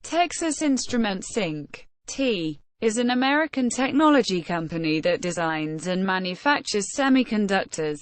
Texas Instruments Inc. T is an American technology company that designs and manufactures semiconductors,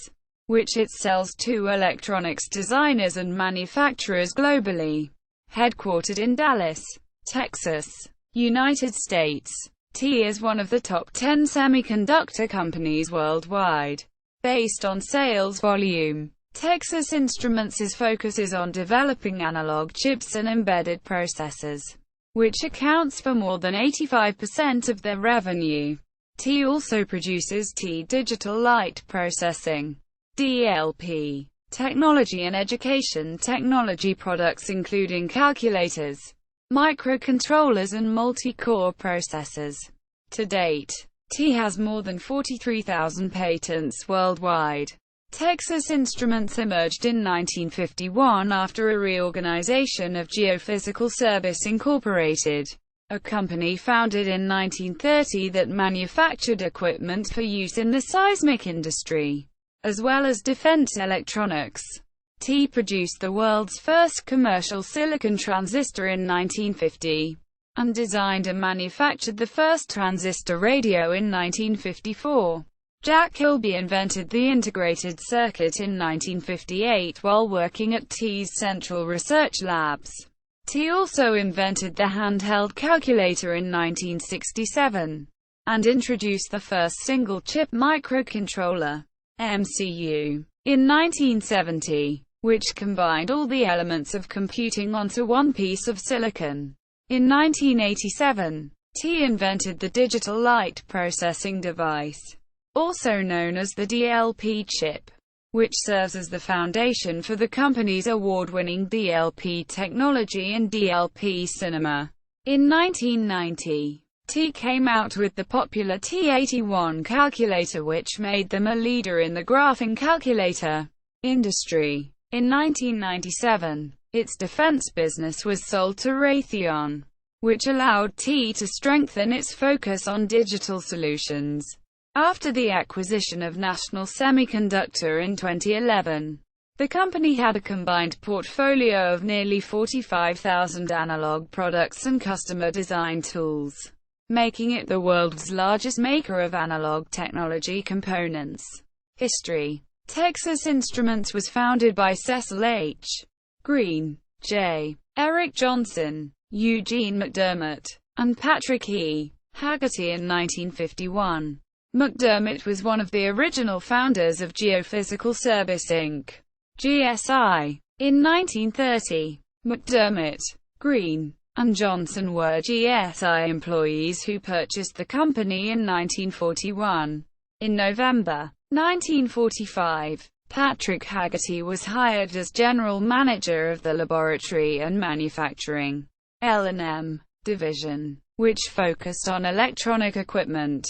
which it sells to electronics designers and manufacturers globally. Headquartered in Dallas, Texas, United States, T is one of the top 10 semiconductor companies worldwide. Based on sales volume, Texas Instruments' focus is on developing analog chips and embedded processors, which accounts for more than 85% of their revenue. T also produces digital light processing (DLP) technology and education technology products including calculators, microcontrollers and multi-core processors. To date, T has more than 43,000 patents worldwide. Texas Instruments emerged in 1951 after a reorganization of Geophysical Service Incorporated, a company founded in 1930 that manufactured equipment for use in the seismic industry, as well as defense electronics. T produced the world's first commercial silicon transistor in 1950, and designed and manufactured the first transistor radio in 1954. Jack Kilby invented the integrated circuit in 1958 while working at T's Central Research Labs. T also invented the handheld calculator in 1967, and introduced the first single-chip microcontroller, MCU, in 1970, which combined all the elements of computing onto one piece of silicon. In 1987, T invented the digital light processing device, also known as the DLP chip, which serves as the foundation for the company's award-winning DLP technology and DLP Cinema. In 1990, T came out with the popular T81 calculator, which made them a leader in the graphing calculator industry. In 1997, its defense business was sold to Raytheon, which allowed T to strengthen its focus on digital solutions. After the acquisition of National Semiconductor in 2011, the company had a combined portfolio of nearly 45,000 analog products and customer design tools, making it the world's largest maker of analog technology components. History: Texas Instruments was founded by Cecil H. Green, J. Eric Johnson, Eugene McDermott, and Patrick E. Haggerty in 1951. McDermott was one of the original founders of Geophysical Service Inc. (GSI). In 1930, McDermott, Green, and Johnson were GSI employees who purchased the company in 1941. In November 1945, Patrick Haggerty was hired as general manager of the Laboratory and Manufacturing (L&M) division, which focused on electronic equipment.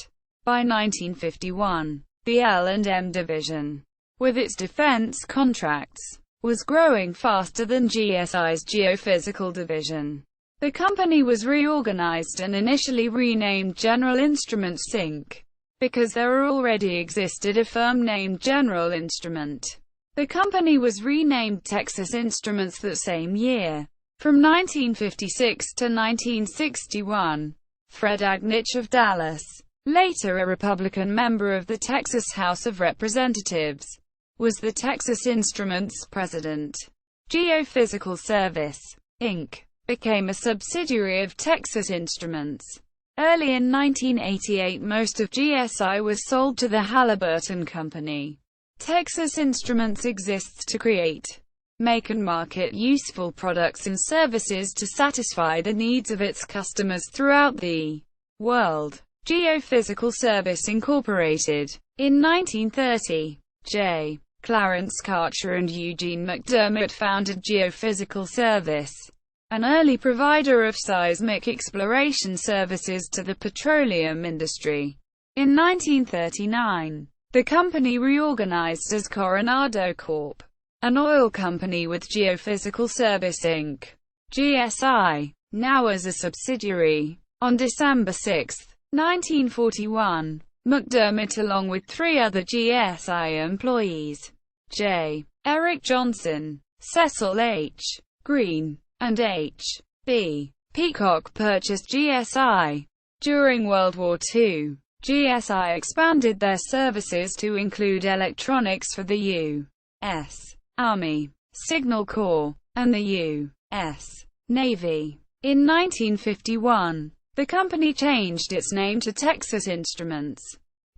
By 1951, the L&M division, with its defense contracts, was growing faster than GSI's Geophysical division. The company was reorganized and initially renamed General Instruments Inc., because there already existed a firm named General Instrument. The company was renamed Texas Instruments that same year. From 1956 to 1961, Fred Agnich of Dallas, later a Republican member of the Texas House of Representatives, was the Texas Instruments president. Geophysical Service, Inc. became a subsidiary of Texas Instruments. Early in 1988, most of GSI was sold to the Halliburton Company. Texas Instruments exists to create, make and market useful products and services to satisfy the needs of its customers throughout the world. Geophysical Service Incorporated. In 1930, J. Clarence Karcher and Eugene McDermott founded Geophysical Service, an early provider of seismic exploration services to the petroleum industry. In 1939, the company reorganized as Coronado Corp., an oil company with Geophysical Service Inc. (GSI), now as a subsidiary. On December 6, 1941, McDermott along with three other GSI employees, J. Eric Johnson, Cecil H. Green, and H. B. Peacock purchased GSI. During World War II, GSI expanded their services to include electronics for the U.S. Army, Signal Corps, and the U.S. Navy. In 1951, the company changed its name to Texas Instruments,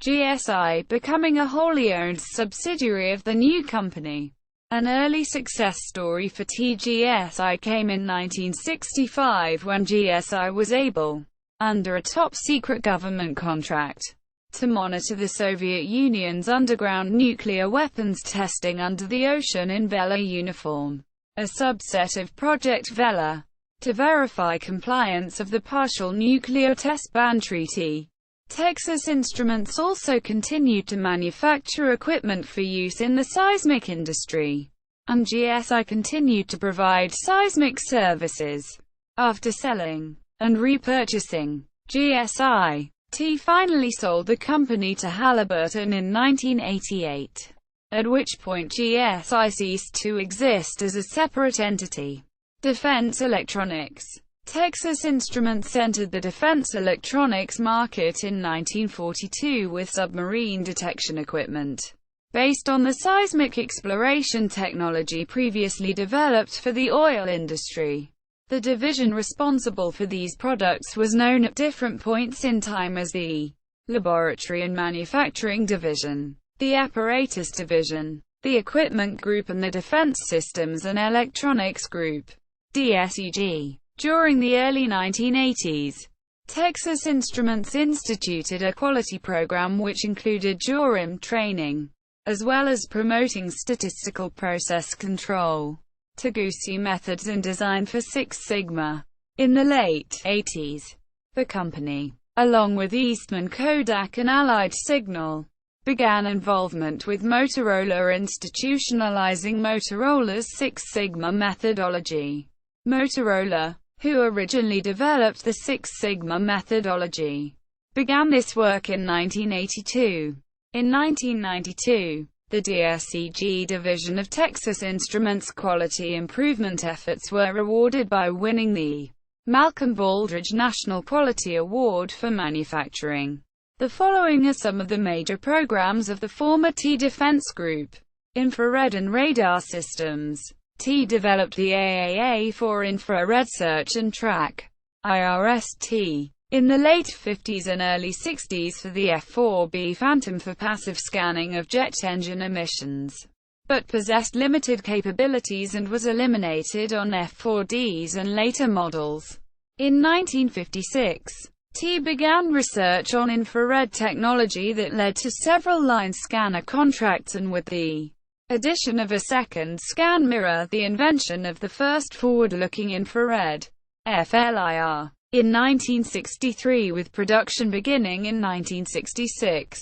GSI, becoming a wholly owned subsidiary of the new company. An early success story for TGSI came in 1965 when GSI was able, under a top-secret government contract, to monitor the Soviet Union's underground nuclear weapons testing under the ocean in Vela uniform, a subset of Project Vela, to verify compliance of the Partial Nuclear Test Ban Treaty. Texas Instruments also continued to manufacture equipment for use in the seismic industry, and GSI continued to provide seismic services. After selling and repurchasing GSI, T finally sold the company to Halliburton in 1988, at which point GSI ceased to exist as a separate entity. Defense electronics. Texas Instruments entered the defense electronics market in 1942 with submarine detection equipment, based on the seismic exploration technology previously developed for the oil industry. The division responsible for these products was known at different points in time as the Laboratory and Manufacturing Division, the Apparatus Division, the Equipment Group, and the Defense Systems and Electronics Group, DSEG. During the early 1980s, Texas Instruments instituted a quality program which included jury training, as well as promoting statistical process control, Taguchi methods and design for Six Sigma. In the late 80s, the company, along with Eastman Kodak and Allied Signal, began involvement with Motorola, institutionalizing Motorola's Six Sigma methodology. Motorola, who originally developed the Six Sigma methodology, began this work in 1982. In 1992, the DSEG division of Texas Instruments' quality improvement efforts were rewarded by winning the Malcolm Baldrige National Quality Award for Manufacturing. The following are some of the major programs of the former T Defense Group. Infrared and radar systems. T developed the AAA for infrared search and track, IRST, in the late 50s and early 60s for the F-4B Phantom for passive scanning of jet engine emissions, but possessed limited capabilities and was eliminated on F-4Ds and later models. In 1956, T began research on infrared technology that led to several line scanner contracts and with the addition of a second scan mirror, the invention of the first forward-looking infrared FLIR in 1963, with production beginning in 1966.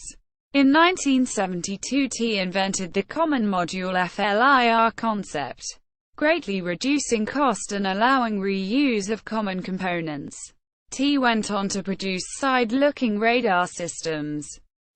In 1972, T invented the common module FLIR concept, greatly reducing cost and allowing reuse of common components. T went on to produce side-looking radar systems,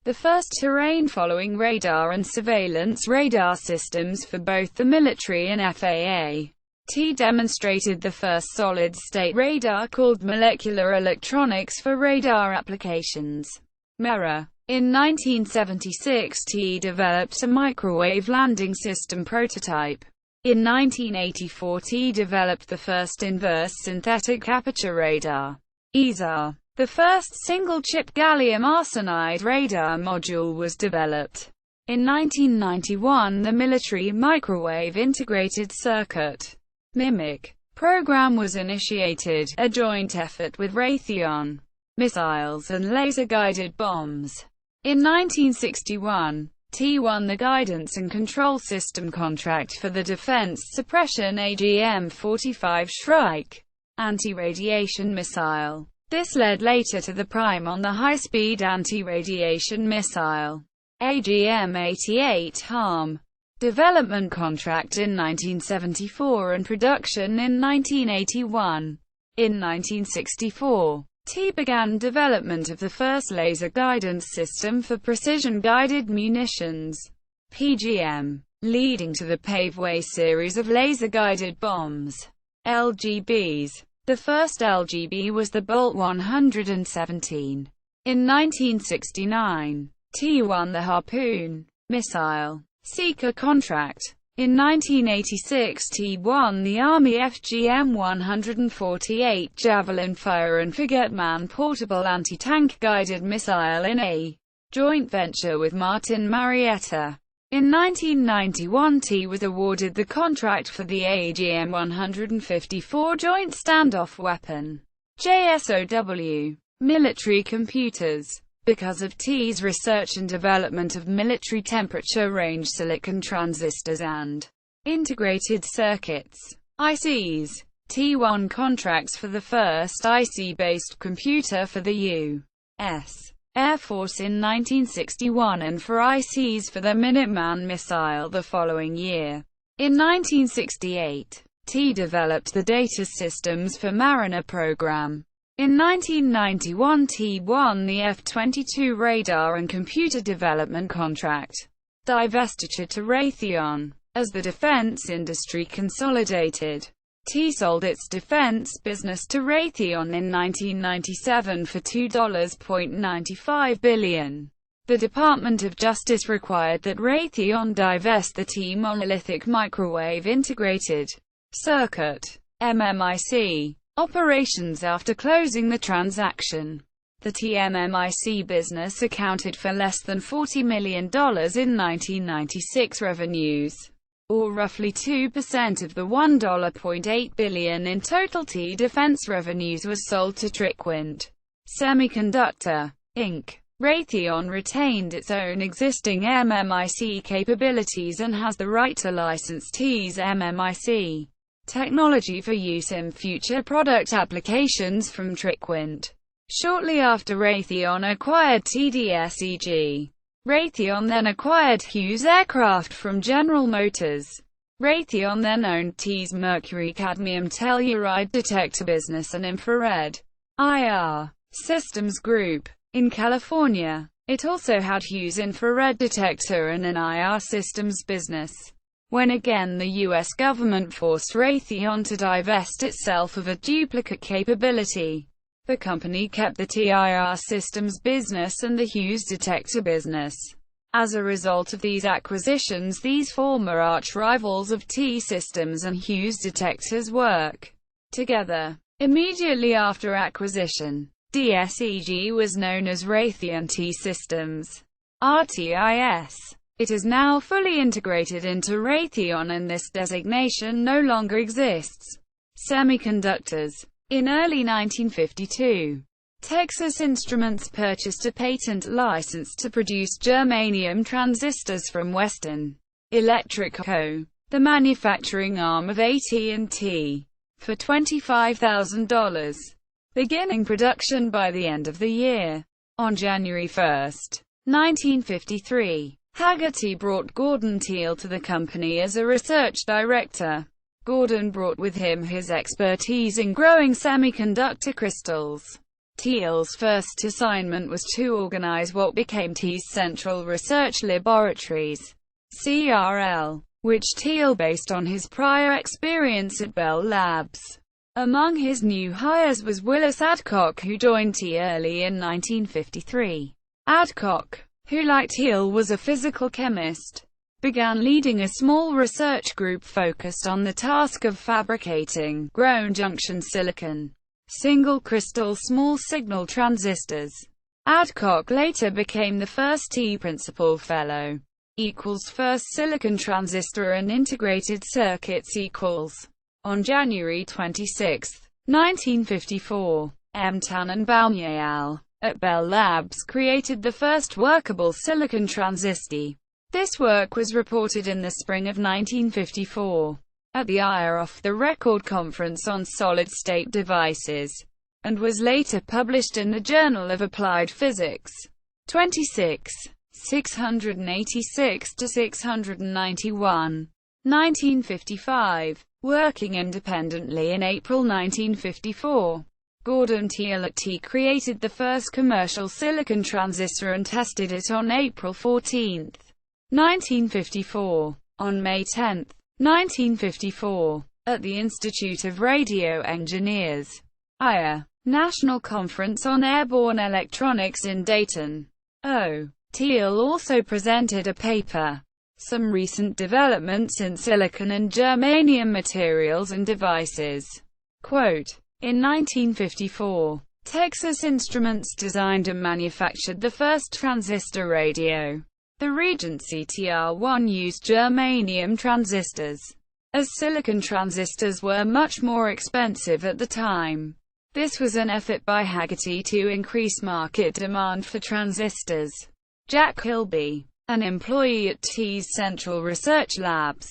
the first terrain-following radar and surveillance radar systems for both the military and FAA. T demonstrated the first solid-state radar called molecular electronics for radar applications, MERA. In 1976, T developed a microwave landing system prototype. In 1984, T developed the first inverse synthetic aperture radar, ESA. The first single-chip gallium arsenide radar module was developed. In 1991, the Military Microwave Integrated Circuit (MIMIC) program was initiated, a joint effort with Raytheon, missiles and laser-guided bombs. In 1961, T won the Guidance and Control System contract for the Defense Suppression AGM-45 Shrike anti-radiation missile. This led later to the prime on the high-speed anti-radiation missile AGM-88 HARM development contract in 1974 and production in 1981. In 1964, T began development of the first laser guidance system for precision-guided munitions, PGM, leading to the Paveway series of laser-guided bombs, LGBs. The first LGB was the Bolt 117. In 1969, T won the Harpoon missile seeker contract. In 1986, T won the Army FGM-148 Javelin Fire and Forget Man portable anti-tank guided missile in a joint venture with Martin Marietta. In 1991, T was awarded the contract for the AGM-154 Joint Standoff Weapon JSOW military computers. Because of T's research and development of military temperature-range silicon transistors and integrated circuits (ICs), T won contracts for the first IC-based computer for the U.S. Air Force in 1961 and for ICs for the Minuteman missile the following year. In 1968, T developed the data systems for Mariner program. In 1991, T won the F-22 radar and computer development contract. Divestiture to Raytheon. As the defense industry consolidated, T sold its defense business to Raytheon in 1997 for $2.95 billion. The Department of Justice required that Raytheon divest the T monolithic microwave integrated circuit (MMIC) operations after closing the transaction. The TMMIC business accounted for less than $40 million in 1996 revenues, or roughly 2% of the $1.8 billion in total T defense revenues was sold to National Semiconductor, Inc. Raytheon retained its own existing MMIC capabilities and has the right to license T's MMIC technology for use in future product applications from Triquint. Shortly after Raytheon acquired TDSEG, Raytheon then acquired Hughes Aircraft from General Motors. Raytheon then owned T's mercury-cadmium telluride detector business and infrared IR Systems Group. In California, it also had Hughes infrared detector and an IR systems business. When again the U.S. government forced Raytheon to divest itself of a duplicate capability, the company kept the TIR systems business and the Hughes detector business. As a result of these acquisitions, these former arch-rivals of T Systems and Hughes detectors work together. Immediately after acquisition, DSEG was known as Raytheon T Systems, RTIS. It is now fully integrated into Raytheon and this designation no longer exists. Semiconductors. In early 1952, Texas Instruments purchased a patent license to produce germanium transistors from Western Electric Co., the manufacturing arm of AT&T, for $25,000, beginning production by the end of the year. On January 1, 1953, Hagerty brought Gordon Teal to the company as a research director. Gordon brought with him his expertise in growing semiconductor crystals. Teal's first assignment was to organize what became T's Central Research Laboratories, CRL, which Teal based on his prior experience at Bell Labs. Among his new hires was Willis Adcock, who joined T early in 1953. Adcock, who like Teal was a physical chemist, began leading a small research group focused on the task of fabricating ground junction silicon, single-crystal small-signal transistors. Adcock later became the first T Principal Fellow. First silicon transistor and integrated circuits . On January 26, 1954, M. Tannenbaum et al. At Bell Labs created the first workable silicon transistor. This work was reported in the spring of 1954 at the IR Off-the-Record Conference on Solid-State Devices, and was later published in the Journal of Applied Physics. 26. 686–691. 1955. Working independently in April 1954, Gordon Teal at T created the first commercial silicon transistor and tested it on April 14, 1954. On May 10, 1954, at the Institute of Radio Engineers, IA, National Conference on Airborne Electronics in Dayton. Thiel also presented a paper, Some Recent Developments in Silicon and Germanium Materials and Devices. Quote, in 1954, Texas Instruments designed and manufactured the first transistor radio. The Regency TR-1 used germanium transistors, as silicon transistors were much more expensive at the time. This was an effort by Hagerty to increase market demand for transistors. Jack Kilby, an employee at T's Central Research Labs,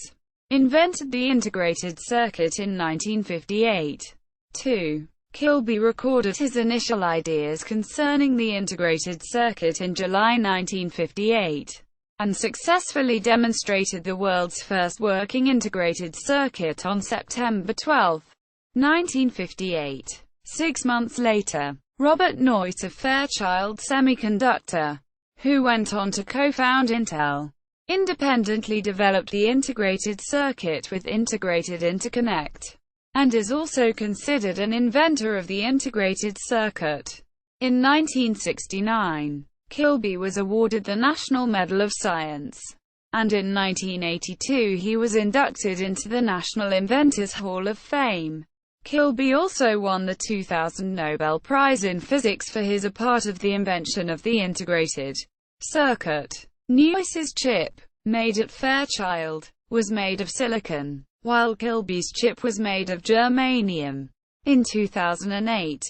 invented the integrated circuit in 1958. 2. Kilby recorded his initial ideas concerning the integrated circuit in July 1958, and successfully demonstrated the world's first working integrated circuit on September 12, 1958. 6 months later, Robert Noyce of Fairchild Semiconductor, who went on to co-found Intel, independently developed the integrated circuit with integrated interconnect, and is also considered an inventor of the integrated circuit. In 1969, Kilby was awarded the National Medal of Science, and in 1982 he was inducted into the National Inventors Hall of Fame. Kilby also won the 2000 Nobel Prize in Physics for his part of the invention of the integrated circuit. Noyce's chip, made at Fairchild, was made of silicon, while Kilby's chip was made of germanium. In 2008,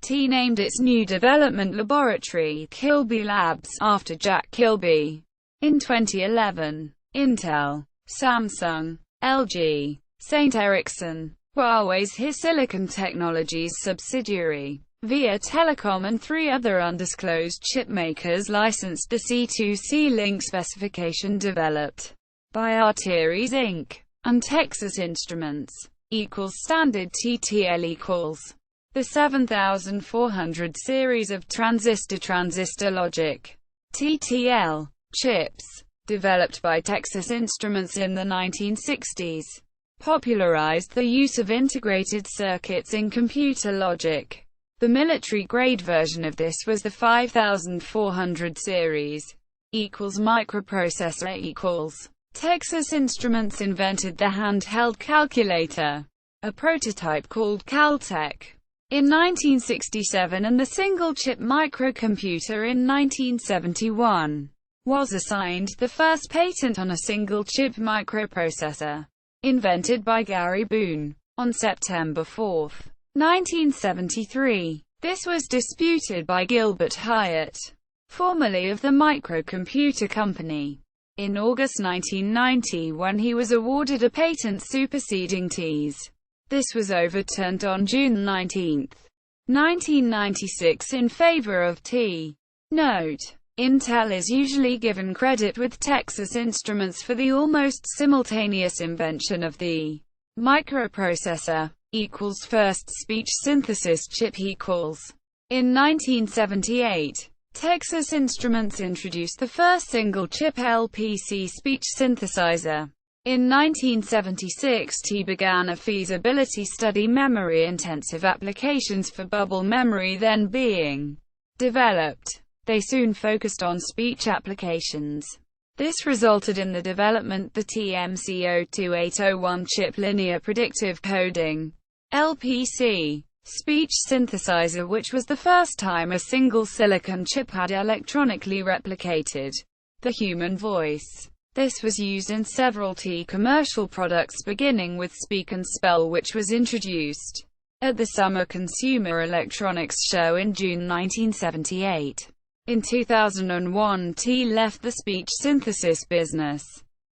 T named its new development laboratory Kilby Labs, after Jack Kilby. In 2011, Intel, Samsung, LG, St. Ericsson, Huawei's HiSilicon Technologies subsidiary, VIA Telecom and 3 other undisclosed chip makers licensed the C2C link specification developed by Arteries Inc. and Texas Instruments, standard TTL equals the 7400 series of transistor logic TTL chips, developed by Texas Instruments in the 1960s. Popularized the use of integrated circuits in computer logic. The military-grade version of this was the 5400 series. Microprocessor . Texas Instruments invented the handheld calculator, a prototype called Caltech, in 1967, and the single-chip microcomputer in 1971. Was assigned the first patent on a single-chip microprocessor, invented by Gary Boone, on September 4, 1973. This was disputed by Gilbert Hyatt, formerly of the Microcomputer Company, in August 1990 when he was awarded a patent superseding T's. This was overturned on June 19, 1996 in favor of T. Note: Intel is usually given credit with Texas Instruments for the almost simultaneous invention of the microprocessor, first speech synthesis chip . In 1978, Texas Instruments introduced the first single-chip LPC speech synthesizer. In 1976 T began a feasibility study memory-intensive applications for bubble memory then being developed. They soon focused on speech applications. This resulted in the development the TMC02801 chip linear predictive coding LPC speech synthesizer, which was the first time a single silicon chip had electronically replicated the human voice. This was used in several T commercial products, beginning with Speak and Spell, which was introduced at the Summer Consumer Electronics Show in June 1978. In 2001 T left the speech synthesis business,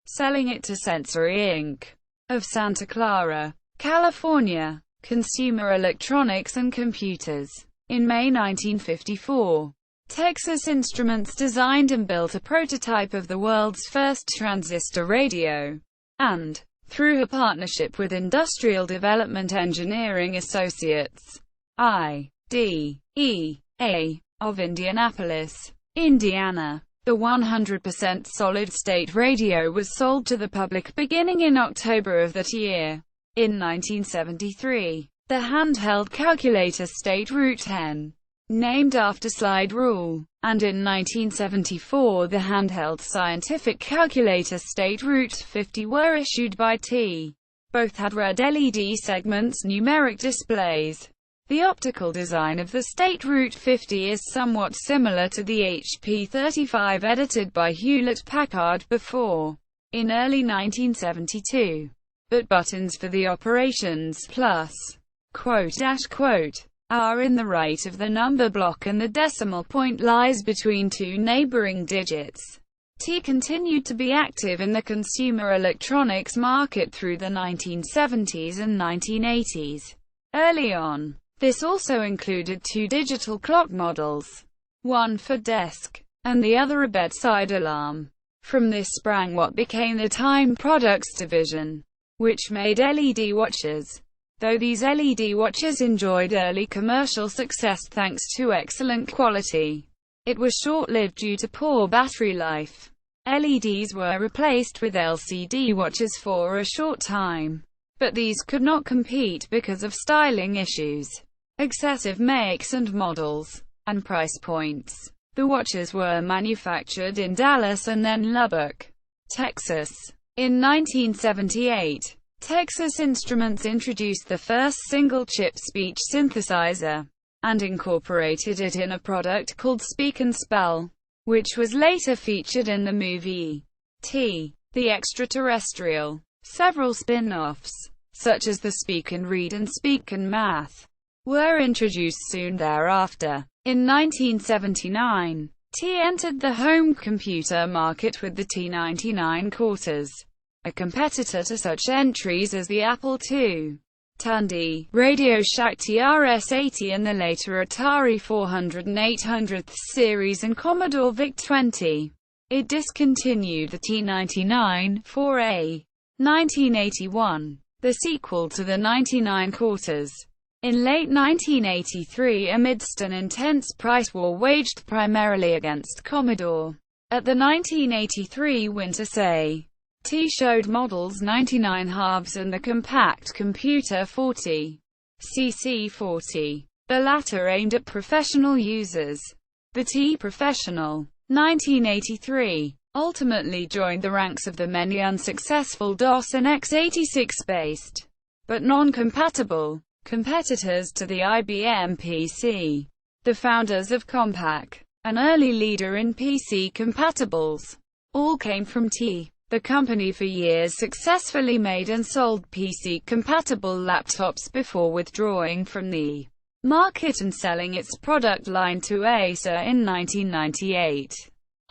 selling it to Sensory Inc. of Santa Clara, California, Consumer Electronics and Computers. In May 1954, Texas Instruments designed and built a prototype of the world's first transistor radio, and, through a partnership with Industrial Development Engineering Associates, IDEA, of Indianapolis, Indiana, the 100% solid-state radio was sold to the public beginning in October of that year. In 1973, the handheld calculator State Route 10, named after slide rule, and in 1974 the handheld scientific calculator State Route 50 were issued by T. Both had red LED segments numeric displays. The optical design of the State Route 50 is somewhat similar to the HP 35 edited by Hewlett-Packard before, in early 1972. But buttons for the operations plus quote dash quote are in the right of the number block and the decimal point lies between two neighboring digits. T continued to be active in the consumer electronics market through the 1970s and 1980s. Early on, this also included two digital clock models, one for desk, and the other a bedside alarm. From this sprang what became the Time Products division, which made LED watches. Though these LED watches enjoyed early commercial success thanks to excellent quality, it was short-lived due to poor battery life. LEDs were replaced with LCD watches for a short time, but these could not compete because of styling issues, excessive makes and models, and price points. The watches were manufactured in Dallas and then Lubbock, Texas. In 1978, Texas Instruments introduced the first single-chip speech synthesizer, and incorporated it in a product called Speak and Spell, which was later featured in the movie T. The Extraterrestrial. Several spin-offs, such as the Speak and Read and Speak and Math, were introduced soon thereafter. In 1979, T entered the home computer market with the T99 Quarters, a competitor to such entries as the Apple II, Tandy, Radio Shack TRS-80 and the later Atari 400 and 800th series and Commodore VIC-20. It discontinued the T99 4A. 1981, the sequel to the 99 Quarters. In late 1983, amidst an intense price war waged primarily against Commodore, at the 1983 Winter SE, T showed models 99 halves and the compact computer 40, CC40, the latter aimed at professional users. The T Professional, 1983, ultimately joined the ranks of the many unsuccessful DOS and x86-based, but non-compatible, competitors to the IBM PC. The founders of Compaq, an early leader in PC compatibles, all came from T. The company for years successfully made and sold PC-compatible laptops before withdrawing from the market and selling its product line to Acer in 1998.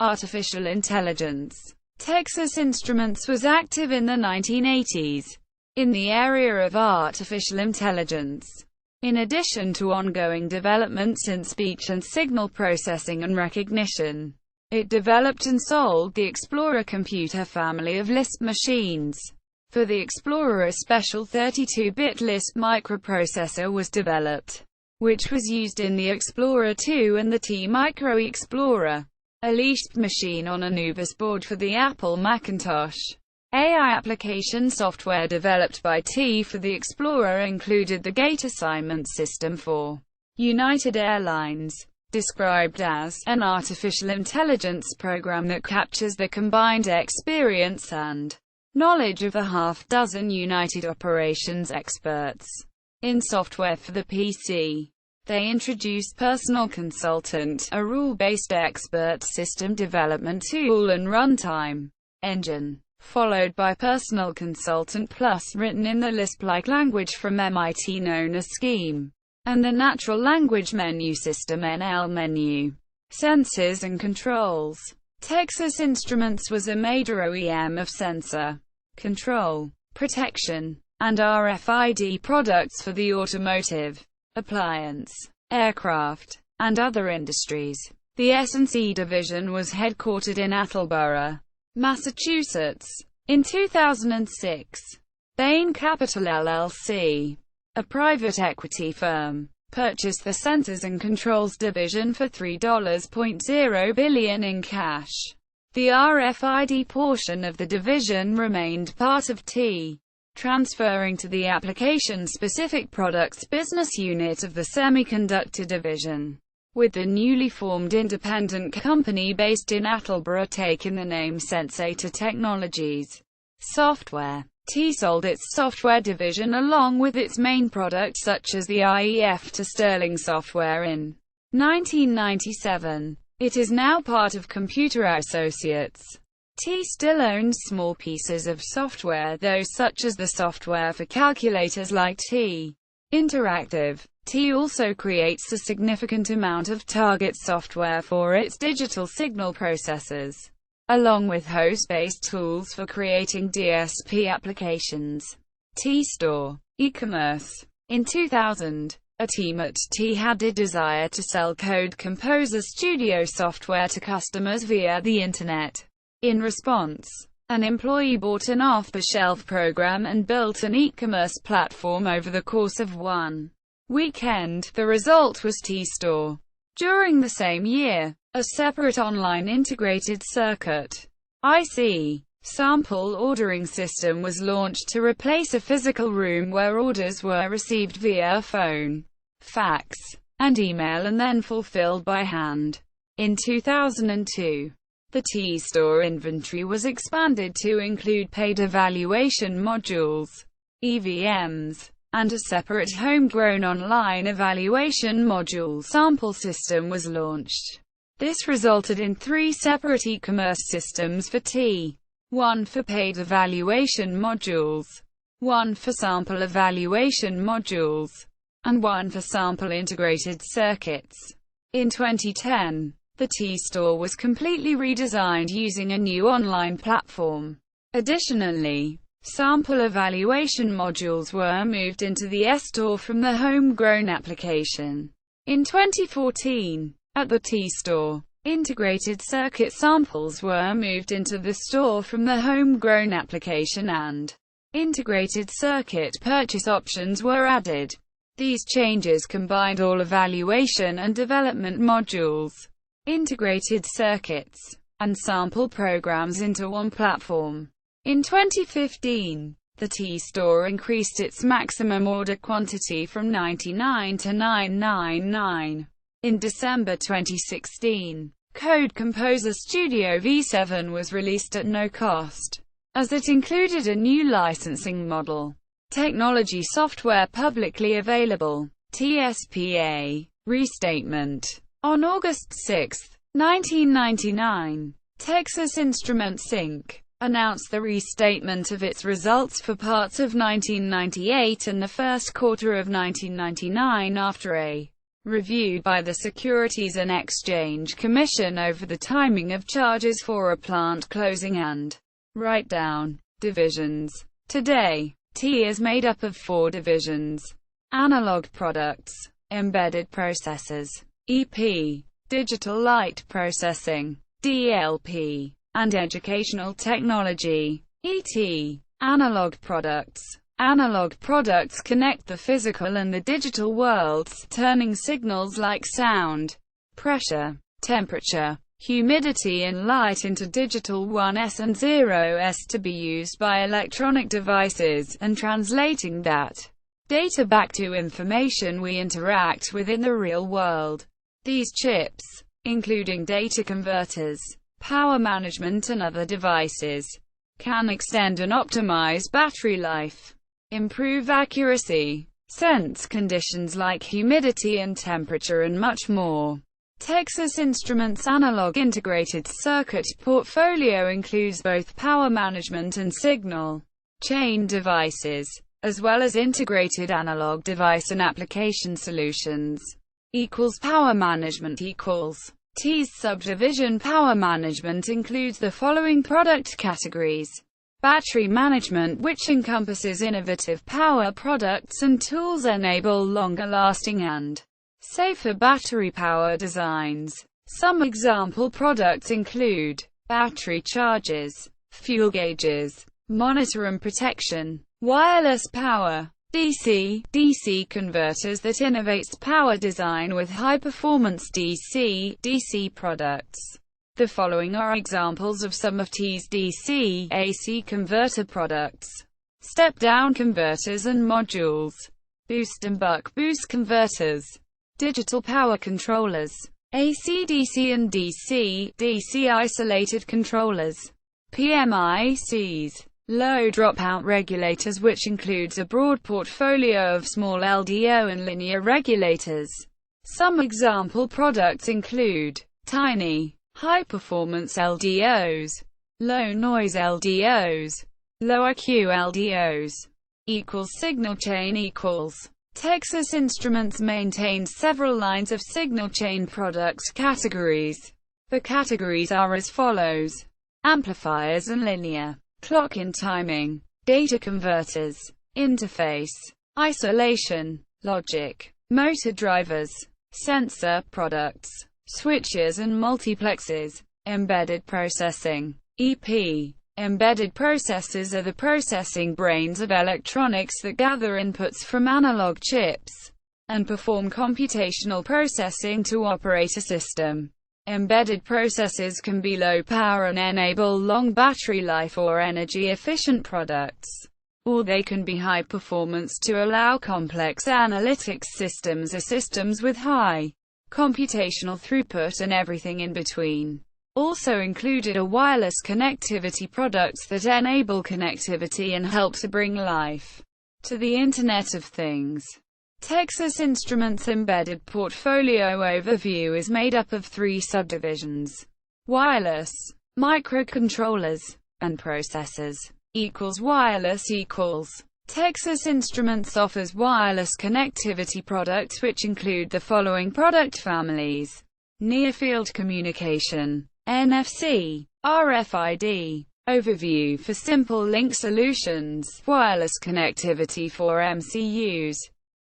Artificial intelligence. Texas Instruments was active in the 1980s in the area of artificial intelligence. In addition to ongoing developments in speech and signal processing and recognition, it developed and sold the Explorer computer family of Lisp machines. For the Explorer, a special 32-bit Lisp microprocessor was developed, which was used in the Explorer 2 and the T Micro Explorer, a Lisp machine on a Nubis board for the Apple Macintosh. AI application software developed by T for the Explorer included the Gate Assignment System for United Airlines, described as an artificial intelligence program that captures the combined experience and knowledge of a half-dozen United operations experts. In software for the PC, they introduced Personal Consultant, a rule-based expert system development tool and runtime engine, followed by Personal Consultant Plus, written in the Lisp-like language from MIT known as Scheme, and the Natural Language Menu System NL Menu. Sensors and controls. Texas Instruments was a major OEM of sensor, control, protection, and RFID products for the automotive, appliance, aircraft, and other industries. The S&C division was headquartered in Attleboro, Massachusetts. In 2006, Bain Capital LLC, a private equity firm, purchased the Sensors and Controls division for $3.0 billion in cash. The RFID portion of the division remained part of T. transferring to the Application-Specific Products business unit of the Semiconductor division. With the newly formed independent company based in Attleboro taking the name Sensata Technologies Software, T sold its software division along with its main products such as the IEF to Sterling Software in 1997. It is now part of Computer Associates. T still owns small pieces of software though, such as the software for calculators like T Interactive. T also creates a significant amount of target software for its digital signal processors, along with host-based tools for creating DSP applications. T-Store. E-commerce. In 2000, a team at T had a desire to sell Code Composer Studio software to customers via the Internet. In response, an employee bought an off-the-shelf program and built an e-commerce platform over the course of one weekend. The result was T-Store. During the same year, a separate online integrated circuit (IC) sample ordering system was launched to replace a physical room where orders were received via phone, fax, and email and then fulfilled by hand. In 2002, the T-Store inventory was expanded to include paid evaluation modules, EVMs, and a separate homegrown online evaluation module sample system was launched. This resulted in 3 separate e-commerce systems for T. One for paid evaluation modules, one for sample evaluation modules, and one for sample integrated circuits. In 2010, the T-Store was completely redesigned using a new online platform. Additionally, sample evaluation modules were moved into the S-Store from the homegrown application. In 2014, at the T-Store, integrated circuit samples were moved into the store from the homegrown application and integrated circuit purchase options were added. These changes combined all evaluation and development modules, integrated circuits, and sample programs into one platform. In 2015, the T-Store increased its maximum order quantity from 99 to 999. In December 2016, Code Composer Studio V7 was released at no cost, as it included a new licensing model. Technology software publicly available. TSPA. Restatement. On August 6, 1999, Texas Instruments Inc. announced the restatement of its results for parts of 1998 and the first quarter of 1999 after a review by the Securities and Exchange Commission over the timing of charges for a plant closing and write-down. Divisions. Today, T is made up of 4 divisions: Analog Products, Embedded Processors, EP, Digital Light Processing, DLP, and Educational Technology, ET. Analog Products. Analog products connect the physical and the digital worlds, turning signals like sound, pressure, temperature, humidity and light into digital 1s and 0s to be used by electronic devices, and translating that data back to information we interact with in the real world. These chips, including data converters, power management and other devices, can extend and optimize battery life, improve accuracy, sense conditions like humidity and temperature and much more. Texas Instruments' analog integrated circuit portfolio includes both power management and signal chain devices, as well as integrated analog device and application solutions. Power management equals. T's subdivision power management includes the following product categories: battery management, which encompasses innovative power products and tools enable longer-lasting and safer battery power designs. Some example products include battery chargers, fuel gauges, monitor and protection, wireless power, DC converters that innovates power design with high-performance DC products. The following are examples of some of T's DC/AC converter products. step-down converters and modules, boost and buck-boost converters, digital power controllers, AC/DC and DC/DC isolated controllers, PMICs, low dropout regulators, which includes a broad portfolio of small LDO and linear regulators. Some example products include tiny, high-performance LDOs, low-noise LDOs, low IQ LDOs. Signal chain equals. Texas Instruments maintains several lines of signal chain product categories. The categories are as follows: amplifiers and linear, clock-in timing, data converters, interface, isolation, logic, motor drivers, sensor products, switches and multiplexes, embedded processing, EP. Embedded processors are the processing brains of electronics that gather inputs from analog chips and perform computational processing to operate a system. Embedded processors can be low power and enable long battery life or energy-efficient products, or they can be high performance to allow complex analytics systems or systems with high computational throughput and everything in between. Also included are wireless connectivity products that enable connectivity and help to bring life to the Internet of Things. Texas Instruments' embedded portfolio overview is made up of three subdivisions: wireless, microcontrollers, and processors. Wireless equals. Texas Instruments offers wireless connectivity products which include the following product families: near-field communication, NFC, RFID. Overview for simple link solutions, wireless connectivity for MCUs,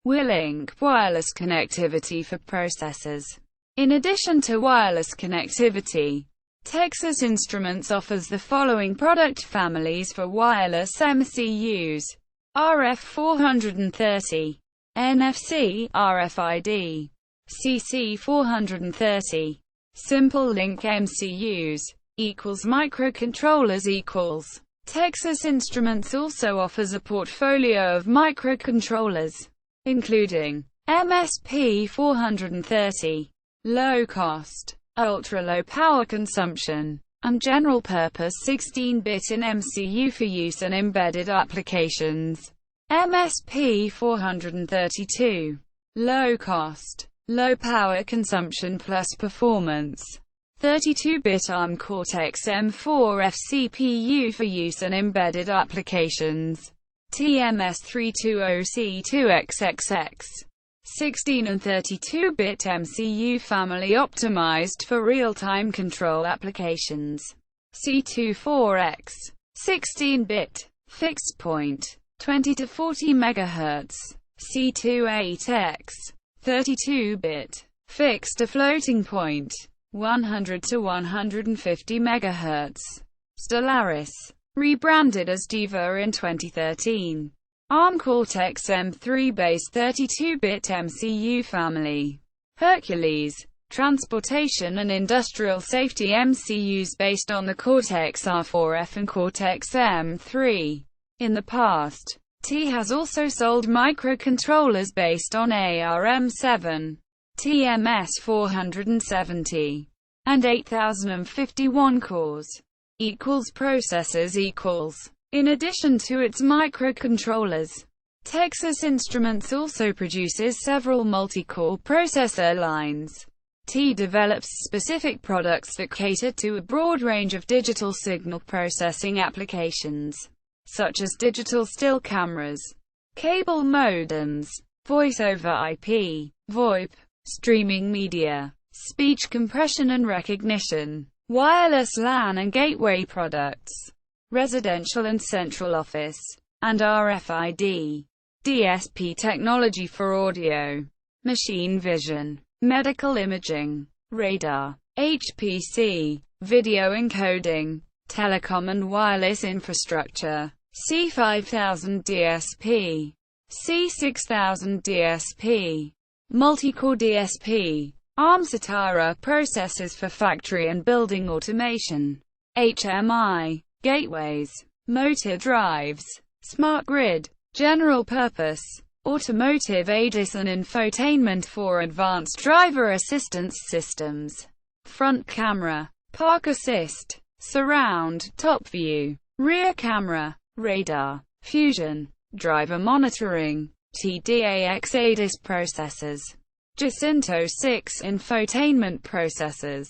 WiLink, wireless connectivity for processors. In addition to wireless connectivity, Texas Instruments offers the following product families for wireless MCUs: RF430, NFC, RFID, CC430. Simple link MCUs microcontrollers. Texas Instruments also offers a portfolio of microcontrollers, including MSP430, low cost, ultra-low power consumption, and general-purpose 16-bit in MCU for use in embedded applications. MSP432, low cost, low power consumption plus performance. 32-bit ARM Cortex-M4 CPU for use in embedded applications. TMS320C2XXX. 16 and 32-bit MCU family optimized for real-time control applications. C24X. 16-bit, fixed point, 20 to 40 MHz. C28X. 32-bit, fixed to floating point, 100 to 150 MHz. Stellaris, rebranded as Diva in 2013. ARM Cortex-M3 based 32-bit MCU family. Hercules, transportation and industrial safety MCUs based on the Cortex-R4F and Cortex-M3. In the past, T has also sold microcontrollers based on ARM7, TMS470, and 8051 cores. Processors. In addition to its microcontrollers, Texas Instruments also produces several multi-core processor lines. T develops specific products that cater to a broad range of digital signal processing applications, such as digital still cameras, cable modems, voice-over IP, VoIP, streaming media, speech compression and recognition, wireless LAN and gateway products, residential and central office, and RFID, DSP technology for audio, machine vision, medical imaging, radar, HPC, video encoding, telecom and wireless infrastructure, C5000 DSP, C6000 DSP, multi-core DSP, ARM Satara processors for factory and building automation, HMI, gateways, motor drives, smart grid, general purpose, automotive ADAS and infotainment for advanced driver assistance systems, front camera, park assist, surround, top view, rear camera, radar, fusion, driver monitoring, TDAX ADAS processors, Jacinto 6 infotainment processors.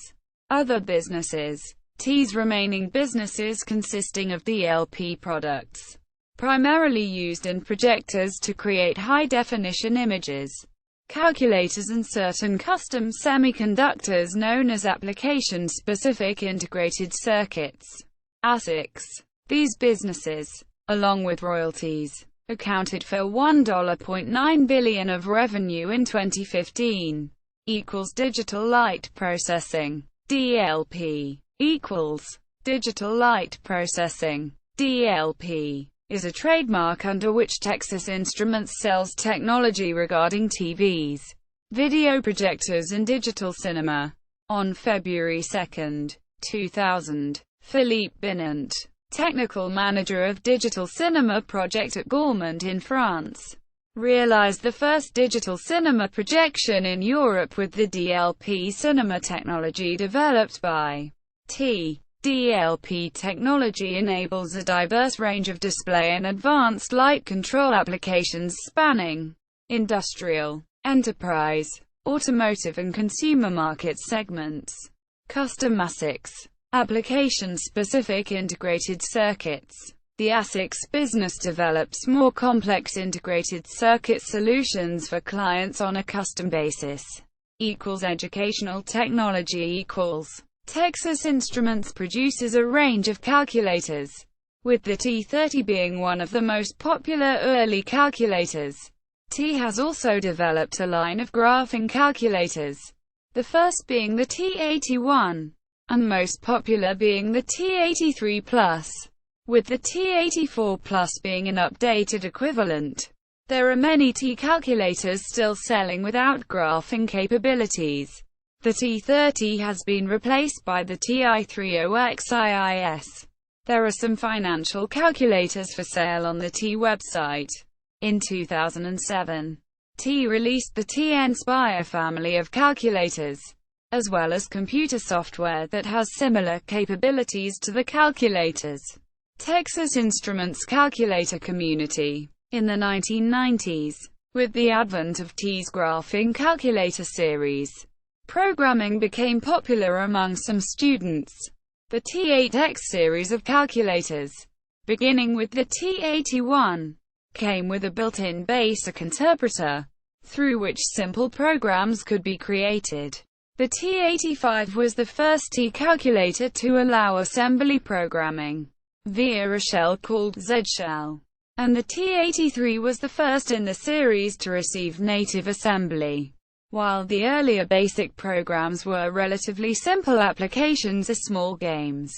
Other businesses. T's remaining businesses consisting of DLP products, primarily used in projectors to create high-definition images, calculators and certain custom semiconductors known as application-specific integrated circuits, ASICs. These businesses, along with royalties, accounted for $1.9 billion of revenue in 2015. Digital light processing. DLP equals digital light processing. DLP is a trademark under which Texas Instruments sells technology regarding TVs, video projectors and digital cinema. On February 2, 2000, Philippe Binant, technical manager of digital cinema project at Gaumont in France, realized the first digital cinema projection in Europe with the DLP Cinema technology developed by T. DLP technology enables a diverse range of display and advanced light control applications spanning industrial, enterprise, automotive and consumer market segments. Custom ASICs, application-specific integrated circuits. The ASICs business develops more complex integrated circuit solutions for clients on a custom basis. Educational technology Texas Instruments produces a range of calculators, with the T30 being one of the most popular early calculators. T has also developed a line of graphing calculators, the first being the T81, and most popular being the T83 Plus, with the T84 Plus being an updated equivalent. There are many T calculators still selling without graphing capabilities. The T30 has been replaced by the TI30XIIS. There are some financial calculators for sale on the T website. In 2007, T released the T-Nspire family of calculators, as well as computer software that has similar capabilities to the calculators. Texas Instruments calculator community. In the 1990s, with the advent of T's graphing calculator series, programming became popular among some students. The T8X series of calculators, beginning with the T81, came with a built-in basic interpreter, through which simple programs could be created. The T85 was the first T calculator to allow assembly programming via a shell called Z-shell, and the T83 was the first in the series to receive native assembly. While the earlier basic programs were relatively simple applications of small games,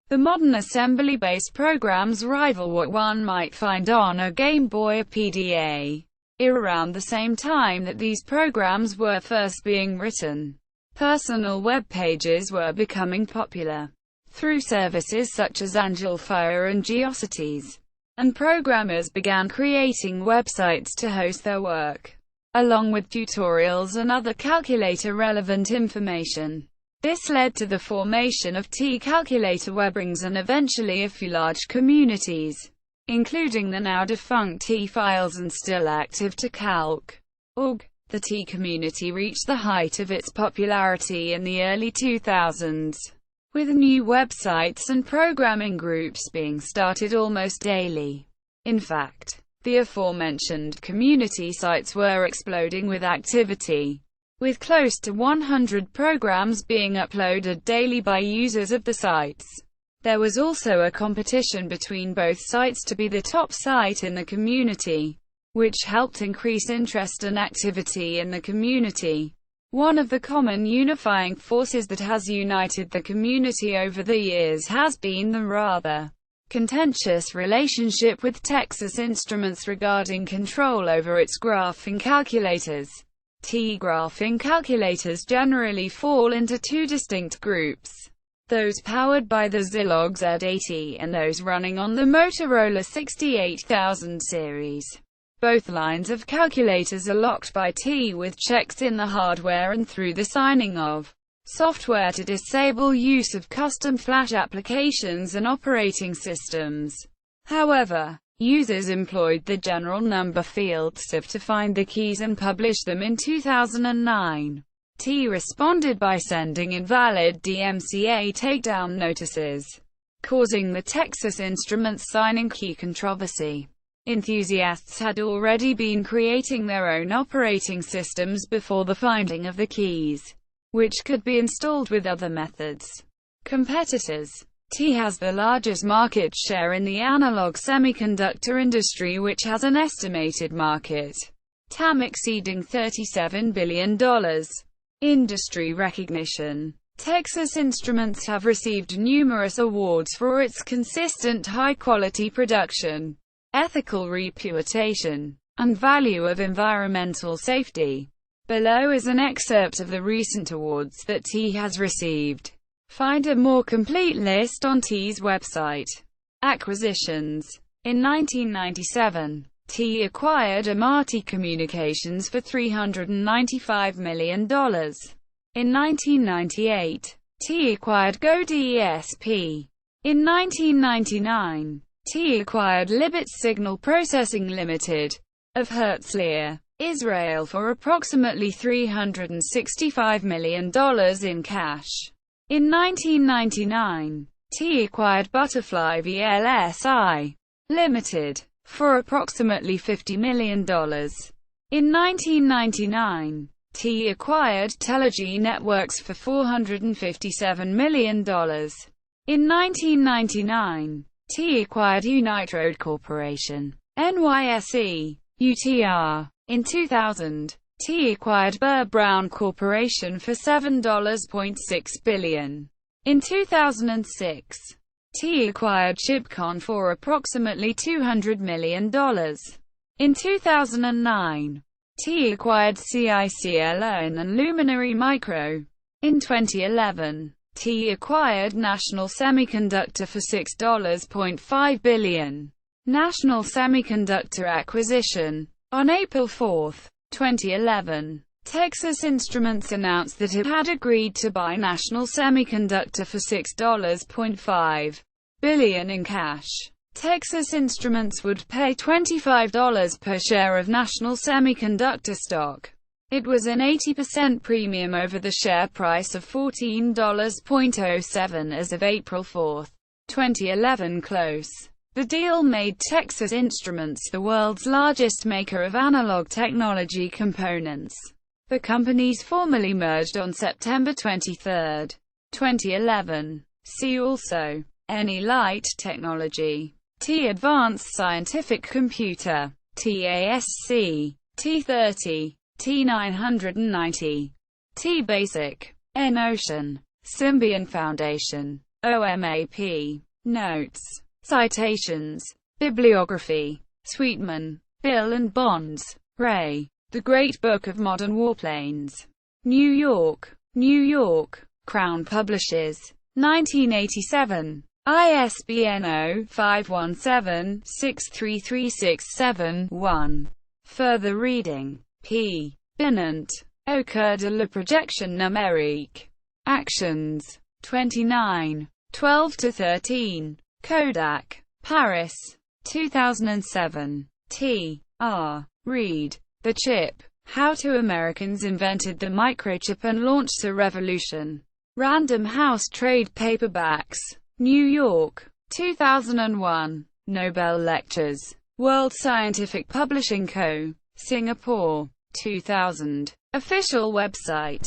the modern assembly-based programs rival what one might find on a Game Boy or PDA. Around the same time that these programs were first being written, personal web pages were becoming popular through services such as Angelfire and GeoCities, and programmers began creating websites to host their work, along with tutorials and other calculator-relevant information. This led to the formation of T-calculator webrings and eventually a few large communities, including the now-defunct T-Files and still active T-Calc.org. The T community reached the height of its popularity in the early 2000s, with new websites and programming groups being started almost daily. In fact, the aforementioned community sites were exploding with activity, with close to 100 programs being uploaded daily by users of the sites. There was also a competition between both sites to be the top site in the community, which helped increase interest and activity in the community. One of the common unifying forces that has united the community over the years has been the rather contentious relationship with Texas Instruments regarding control over its graphing calculators. T graphing calculators generally fall into two distinct groups. those powered by the Zilog Z80 and those running on the Motorola 68000 series. Both lines of calculators are locked by T with checks in the hardware and through the signing of software to disable use of custom flash applications and operating systems. However, users employed the general number field SIV to find the keys and publish them in 2009. T responded by sending invalid DMCA takedown notices, causing the Texas Instruments signing key controversy. Enthusiasts had already been creating their own operating systems before the finding of the keys, which could be installed with other methods. Competitors. T has the largest market share in the analog semiconductor industry, which has an estimated market TAM exceeding $37 billion. Industry recognition. Texas Instruments have received numerous awards for its consistent high-quality production, ethical reputation, and value of environmental safety. Below is an excerpt of the recent awards that T has received. Find a more complete list on T's website. Acquisitions. In 1997, T acquired Amati Communications for $395 million. In 1998, T acquired GoDSP. In 1999, T acquired Libit Signal Processing Limited, of Herzliya, Israel for approximately $365 million in cash. In 1999, T acquired Butterfly VLSI Limited for approximately $50 million. In 1999, T acquired Telergy Networks for $457 million. In 1999, T acquired Unitrode Corporation, NYSE, UTR. In 2000, T acquired Burr Brown Corporation for $7.6 billion. In 2006, T acquired Chipcon for approximately $200 million. In 2009, T acquired CICLN and Luminary Micro. In 2011, T acquired National Semiconductor for $6.5 billion. National Semiconductor acquisition. On April 4, 2011, Texas Instruments announced that it had agreed to buy National Semiconductor for $6.5 billion in cash. Texas Instruments would pay $25 per share of National Semiconductor stock. It was an 80% premium over the share price of $14.07 as of April 4, 2011 close. The deal made Texas Instruments the world's largest maker of analog technology components. The companies formally merged on September 23, 2011. See also: Any Light Technology, T Advanced Scientific Computer, TASC, T30, T990, T Basic, N-Ocean, Symbian Foundation, OMAP. Notes. Citations. Bibliography. Sweetman, Bill and Bonds, Ray. The Great Book of Modern Warplanes. New York. New York. Crown Publishers. 1987. ISBN 0-517-63367-1. Further reading. P. Binant. Au cœur de la projection numérique. Actions. 29. 12-13. Kodak. Paris. 2007. T. R. Reed. The Chip. How Two Americans Invented the Microchip and Launched a Revolution. Random House Trade Paperbacks. New York. 2001. Nobel Lectures. World Scientific Publishing Co. Singapore. 2000. Official website.